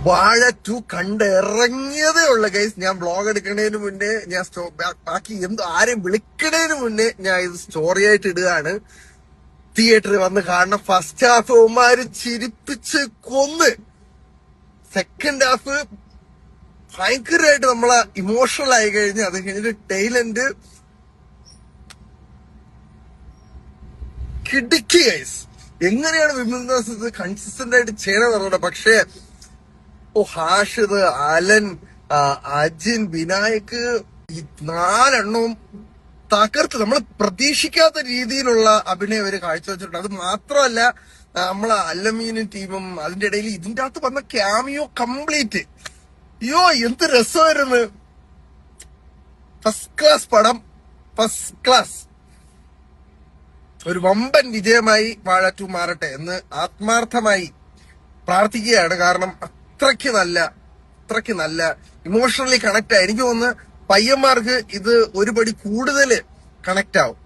വാഴ 2 കണ്ടിറങ്ങിയതേ ഉള്ള ഗൈസ്. ഞാൻ വ്ളോഗ് എടുക്കുന്നതിന് മുന്നേ, ഞാൻ ബാക്കി ആരെയും വിളിക്കുന്നതിന് മുന്നേ ഞാൻ ഇത് സ്റ്റോറി ആയിട്ട് ഇടുകയാണ്. തിയേറ്ററിൽ വന്ന് കാണണം. ഫസ്റ്റ് ഹാഫ് ഉമാര് ചിരിപ്പിച്ച് കൊന്ന്, സെക്കൻഡ് ഹാഫ് ഭയങ്കരമായിട്ട് നമ്മളെ ഇമോഷണൽ ആയി കഴിഞ്ഞ്, അത് കഴിഞ്ഞിട്ട് ടൈലന്റ് കിടുക്കി ഗൈസ്. എങ്ങനെയാണ് വിമൽദാസ് ഇത് കൺസിസ്റ്റന്റ് ആയിട്ട് ചെയ്യണമെന്ന് പറഞ്ഞത്. പക്ഷേ ഹാഷിദ്, അലൻ, അജിൻ, വിനായക്, ഈ 4 എണ്ണവും തകർത്ത് നമ്മൾ പ്രതീക്ഷിക്കാത്ത രീതിയിലുള്ള അഭിനയം അവര് കാഴ്ചവെച്ചിട്ടുണ്ട്. അത് മാത്രമല്ല, നമ്മളെ അല്ലമീനും ടീമും അതിന്റെ ഇടയിൽ ഇതിന്റെ അകത്ത് വന്ന ക്യാമിയോ കംപ്ലീറ്റ്, അയ്യോ എന്ത് രസമായിരുന്നു. ഫസ്റ്റ് ക്ലാസ് പടം, ഫസ്റ്റ് ക്ലാസ്. ഒരു വമ്പൻ വിജയമായി വാഴ 2 മാറട്ടെ എന്ന് ആത്മാർത്ഥമായി പ്രാർത്ഥിക്കുകയാണ്. കാരണം അത്രയ്ക്ക് നല്ല ഇമോഷണലി കണക്ട് ആയി. എനിക്ക് തോന്നുന്നു പയ്യന്മാർക്ക് ഇത് ഒരുപടി കൂടുതൽ കണക്ട് ആവും.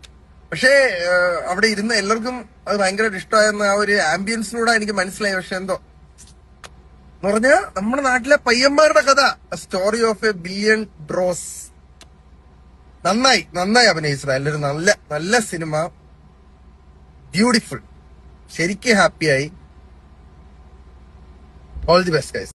പക്ഷേ അവിടെ ഇരുന്ന എല്ലാവർക്കും അത് ഭയങ്കരമായിട്ട് ഇഷ്ടമായെന്ന ആ ഒരു ആംബിയൻസിലൂടെ എനിക്ക് മനസ്സിലായി. പക്ഷെ എന്തോ എന്ന് പറഞ്ഞാൽ നമ്മുടെ നാട്ടിലെ പയ്യന്മാരുടെ കഥ, story of a billion bros. നന്നായി അഭിനയിച്ചത് എല്ലാവരും. നല്ല സിനിമ, ബ്യൂട്ടിഫുൾ. ശരിക്കും ഹാപ്പിയായി. All the best guys.